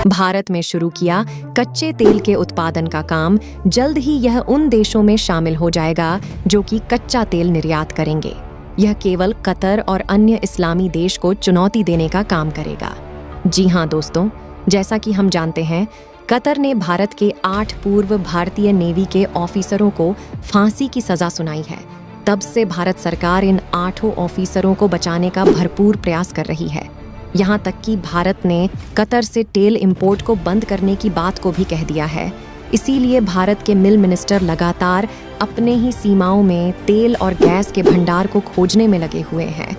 भारत में शुरू किया कच्चे तेल के उत्पादन का काम, जल्द ही यह उन देशों में शामिल हो जाएगा जो कि कच्चा तेल निर्यात करेंगे। यह केवल कतर और अन्य इस्लामी देश को चुनौती देने का काम करेगा। जी हाँ दोस्तों, जैसा कि हम जानते हैं, कतर ने भारत के 8 पूर्व भारतीय नेवी के ऑफिसरों को फांसी की सजा सुनाई है। तब से भारत सरकार इन 8 ऑफिसरों को बचाने का भरपूर प्रयास कर रही है। यहाँ तक कि भारत ने कतर से तेल इंपोर्ट को बंद करने की बात को भी कह दिया है। इसीलिए भारत के मिल मिनिस्टर लगातार अपने ही सीमाओं में तेल और गैस के भंडार को खोजने में लगे हुए हैं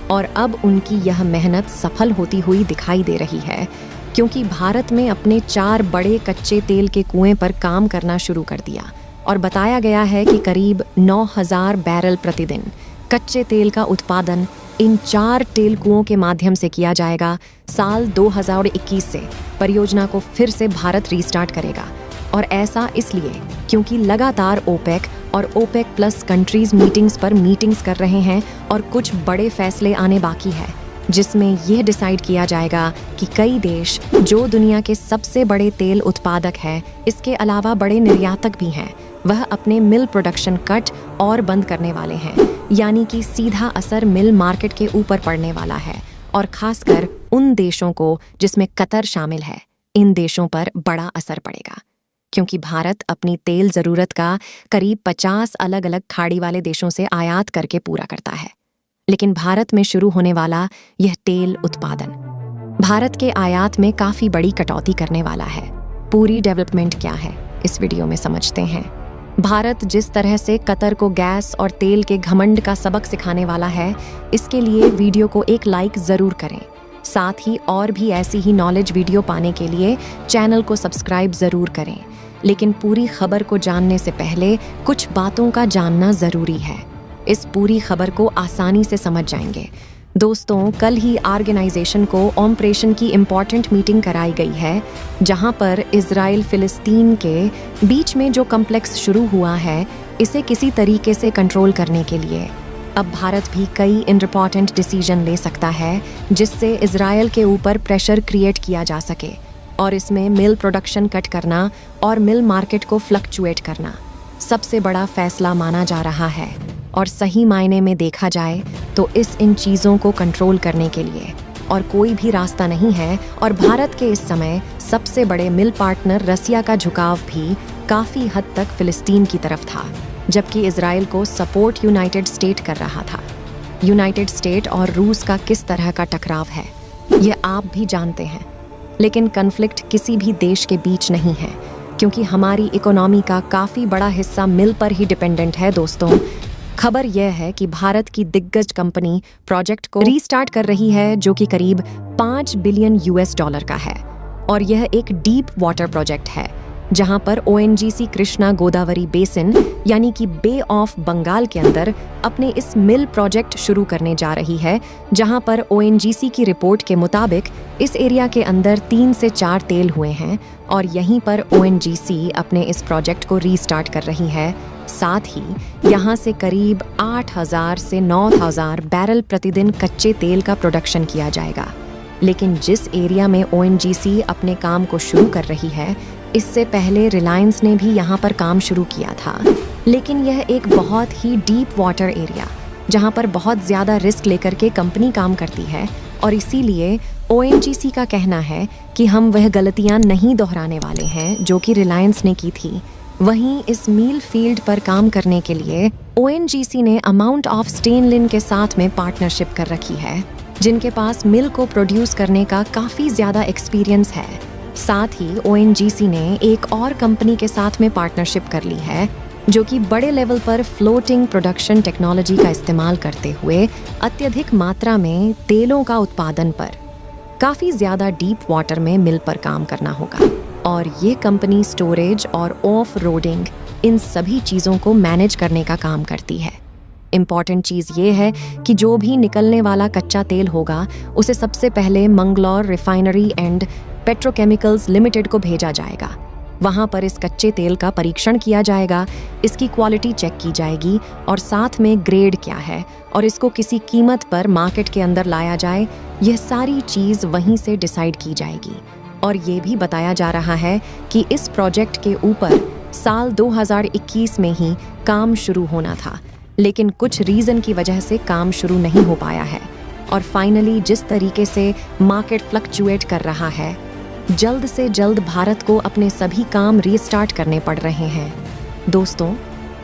और अब उनकी यह मेहनत सफल होती हुई दिखाई दे रही है, क्योंकि भारत में अपने 4 बड़े कच्चे तेल के कुएं पर काम करना शुरू कर दिया और बताया गया है कि करीब 9000 बैरल प्रतिदिन कच्चे तेल का उत्पादन इन 4 तेल कुओं के माध्यम से किया जाएगा। साल 2021 से परियोजना को फिर से भारत रीस्टार्ट करेगा और ऐसा इसलिए क्योंकि लगातार ओपेक और ओपेक प्लस कंट्रीज मीटिंग्स कर रहे हैं और कुछ बड़े फैसले आने बाकी है, जिसमें यह डिसाइड किया जाएगा कि कई देश जो दुनिया के सबसे बड़े तेल उत्पादक हैं, इसके अलावा बड़े निर्यातक भी हैं, वह अपने मिल प्रोडक्शन कट और बंद करने वाले हैं। यानी कि सीधा असर मिल मार्केट के ऊपर पड़ने वाला है और खासकर उन देशों को जिसमें कतर शामिल है, इन देशों पर बड़ा असर पड़ेगा, क्योंकि भारत अपनी तेल ज़रूरत का करीब 50 अलग अलग खाड़ी वाले देशों से आयात करके पूरा करता है। लेकिन भारत में शुरू होने वाला यह तेल उत्पादन भारत के आयात में काफ़ी बड़ी कटौती करने वाला है। पूरी डेवलपमेंट क्या है, इस वीडियो में समझते हैं। भारत जिस तरह से कतर को गैस और तेल के घमंड का सबक सिखाने वाला है, इसके लिए वीडियो को एक लाइक ज़रूर करें। साथ ही और भी ऐसी ही नॉलेज वीडियो पाने के लिए चैनल को सब्सक्राइब ज़रूर करें। लेकिन पूरी खबर को जानने से पहले कुछ बातों का जानना ज़रूरी है। इस पूरी खबर को आसानी से समझ जाएंगे। दोस्तों, कल ही ऑर्गेनाइजेशन को ऑपरेशन की इम्पॉर्टेंट मीटिंग कराई गई है, जहां पर इजराइल फिलिस्तीन के बीच में जो कॉम्प्लेक्स शुरू हुआ है, इसे किसी तरीके से कंट्रोल करने के लिए अब भारत भी कई इम्पॉर्टेंट डिसीजन ले सकता है, जिससे इजराइल के ऊपर प्रेशर क्रिएट किया जा सके और इसमें मिल प्रोडक्शन कट करना और मिल मार्केट को फ्लक्चुएट करना सबसे बड़ा फैसला माना जा रहा है। और सही मायने में देखा जाए तो इन चीज़ों को कंट्रोल करने के लिए और कोई भी रास्ता नहीं है और भारत के इस समय सबसे बड़े मिल पार्टनर रसिया का झुकाव भी काफ़ी हद तक फिलिस्तीन की तरफ था, जबकि इजराइल को सपोर्ट यूनाइटेड स्टेट कर रहा था। यूनाइटेड स्टेट और रूस का किस तरह का टकराव है, यह आप भी जानते हैं। लेकिन कन्फ्लिक्ट किसी भी देश के बीच नहीं है, क्योंकि हमारी इकोनॉमी का काफ़ी बड़ा हिस्सा मिल पर ही डिपेंडेंट है। दोस्तों, खबर यह है कि भारत की दिग्गज कंपनी प्रोजेक्ट को रीस्टार्ट कर रही है, जो कि करीब $5 बिलियन का है और यह एक डीप वाटर प्रोजेक्ट है, जहां पर ONGC कृष्णा गोदावरी बेसिन यानी कि बे ऑफ बंगाल के अंदर अपने इस मिल प्रोजेक्ट शुरू करने जा रही है, जहां पर ONGC की रिपोर्ट के मुताबिक इस एरिया के अंदर 3 से 4 तेल हुए हैं और यहीं पर ONGC अपने इस प्रोजेक्ट को रीस्टार्ट कर रही है। साथ ही यहाँ से करीब 8000 से 9000 बैरल प्रतिदिन कच्चे तेल का प्रोडक्शन किया जाएगा। लेकिन जिस एरिया में ONGC अपने काम को शुरू कर रही है, इससे पहले रिलायंस ने भी यहाँ पर काम शुरू किया था, लेकिन यह एक बहुत ही डीप वाटर एरिया जहाँ पर बहुत ज़्यादा रिस्क लेकर के कंपनी काम करती है और इसीलिए ONGC का कहना है कि हम वह गलतियाँ नहीं दोहराने वाले हैं जो कि रिलायंस ने की थी। वहीं इस मील फील्ड पर काम करने के लिए ONGC ने अमाउंट ऑफ स्टेनलिन के साथ में पार्टनरशिप कर रखी है, जिनके पास मिल को प्रोड्यूस करने का काफ़ी ज़्यादा एक्सपीरियंस है। साथ ही ONGC ने एक और कंपनी के साथ में पार्टनरशिप कर ली है, जो कि बड़े लेवल पर फ्लोटिंग प्रोडक्शन टेक्नोलॉजी का इस्तेमाल करते हुए अत्यधिक मात्रा में तेलों का उत्पादन पर काफ़ी ज़्यादा डीप वाटर में मिल पर काम करना होगा और ये कंपनी स्टोरेज और ऑफ रोडिंग इन सभी चीज़ों को मैनेज करने का काम करती है। इम्पॉर्टेंट चीज़ ये है कि जो भी निकलने वाला कच्चा तेल होगा, उसे सबसे पहले Mangalore refinery and petrochemicals limited को भेजा जाएगा। वहाँ पर इस कच्चे तेल का परीक्षण किया जाएगा, इसकी क्वालिटी चेक की जाएगी और साथ में ग्रेड क्या है और इसको किसी कीमत पर मार्केट के अंदर लाया जाए, यह सारी चीज़ वहीं से डिसाइड की जाएगी। और ये भी बताया जा रहा है कि इस प्रोजेक्ट के ऊपर साल 2021 में ही काम शुरू होना था, लेकिन कुछ रीज़न की वजह से काम शुरू नहीं हो पाया है। और फाइनली जिस तरीके से मार्केट फ्लक्चुएट कर रहा है, जल्द से जल्द भारत को अपने सभी काम रीस्टार्ट करने पड़ रहे हैं। दोस्तों,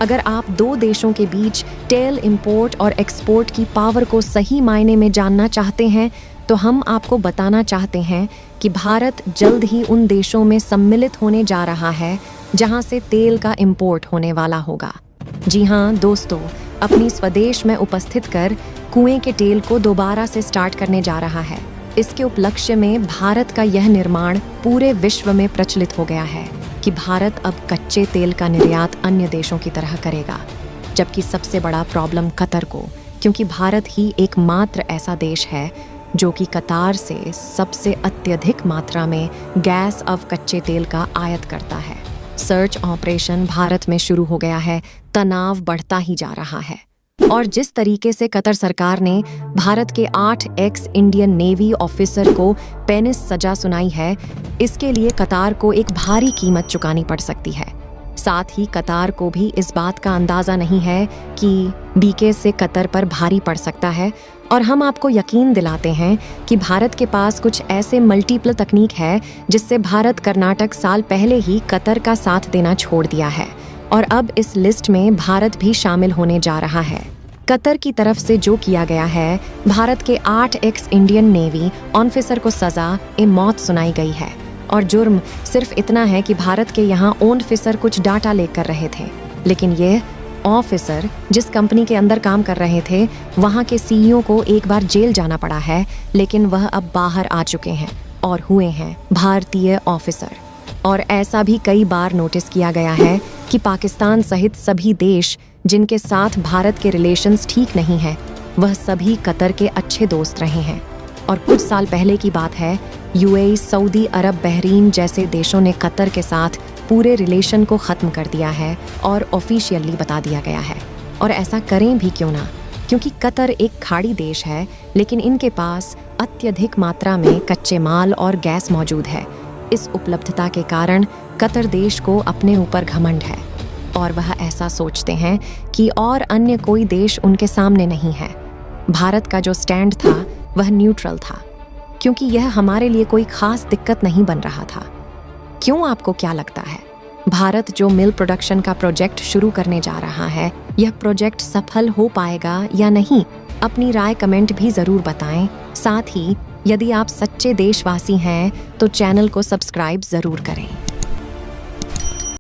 अगर आप दो देशों के बीच तेल इंपोर्ट और एक्सपोर्ट की पावर को सही मायने में जानना चाहते हैं, तो हम आपको बताना चाहते हैं कि भारत जल्द ही उन देशों में सम्मिलित होने जा रहा है जहां से तेल का इंपोर्ट होने वाला होगा। जी हाँ दोस्तों, अपनी स्वदेश में उपस्थित कर कुएं के तेल को दोबारा से स्टार्ट करने जा रहा है। इसके उपलक्ष्य में भारत का यह निर्माण पूरे विश्व में प्रचलित हो गया है कि भारत अब कच्चे तेल का निर्यात अन्य देशों की तरह करेगा, जबकि सबसे बड़ा प्रॉब्लम कतर को, क्योंकि भारत ही एकमात्र ऐसा देश है जो कि कतार से सबसे अत्यधिक मात्रा में गैस और कच्चे तेल का आयात करता है। सर्च ऑपरेशन भारत में शुरू हो गया है, तनाव बढ़ता ही जा रहा है। और जिस तरीके से कतर सरकार ने भारत के 8 एक्स इंडियन नेवी ऑफिसर को पेनिस सजा सुनाई है, इसके लिए कतार को एक भारी कीमत चुकानी पड़ सकती है। साथ ही कतार को भी इस बात का अंदाज़ा नहीं है कि बीके से कतर पर भारी पड़ सकता है। और हम आपको यकीन दिलाते हैं कि भारत के पास कुछ ऐसे मल्टीपल तकनीक है जिससे भारत कर्नाटक साल पहले ही कतर का साथ देना छोड़ दिया है, और अब इस लिस्ट में भारत भी शामिल होने जा रहा है। कतर की तरफ से जो किया गया है, भारत के 8 एक्स इंडियन नेवी ऑफिसर को सजा ए मौत सुनाई गई है, और जुर्म सिर्फ इतना है कि भारत के यहाँ ऑफिसर कुछ डाटा लेकर रहे थे, लेकिन ये ऑफिसर जिस कंपनी के अंदर काम कर रहे थे, वहाँ के सीईओ को एक बार जेल जाना पड़ा है, लेकिन वह अब बाहर आ चुके हैं और हुए हैं भारतीय ऑफिसर। और ऐसा भी कई बार नोटिस किया गया है कि पाकिस्तान सहित सभी देश जिनके साथ भारत के रिलेशंस ठीक नहीं हैं, वह सभी कतर के अच्छे दोस्त रहे हैं। और कुछ साल पहले की बात है, यूएई, सऊदी अरब, बहरीन जैसे देशों ने कतर के साथ पूरे रिलेशन को ख़त्म कर दिया है और ऑफिशियली बता दिया गया है। और ऐसा करें भी क्यों ना, क्योंकि कतर एक खाड़ी देश है, लेकिन इनके पास अत्यधिक मात्रा में कच्चे माल और गैस मौजूद है। इस उपलब्धता के कारण कतर देश को अपने ऊपर घमंड है, और वह ऐसा सोचते हैं कि और अन्य कोई देश उनके सामने नहीं है। भारत का जो स्टैंड था वह न्यूट्रल था, क्योंकि यह हमारे लिए कोई खास दिक्कत नहीं बन रहा था। क्यों, आपको क्या लगता है? भारत जो मिल प्रोडक्शन का प्रोजेक्ट शुरू करने जा रहा है, यह प्रोजेक्ट सफल हो पाएगा या नहीं? अपनी राय कमेंट भी ज़रूर बताएं। साथ ही यदि आप सच्चे देशवासी हैं तो चैनल को सब्सक्राइब ज़रूर करें।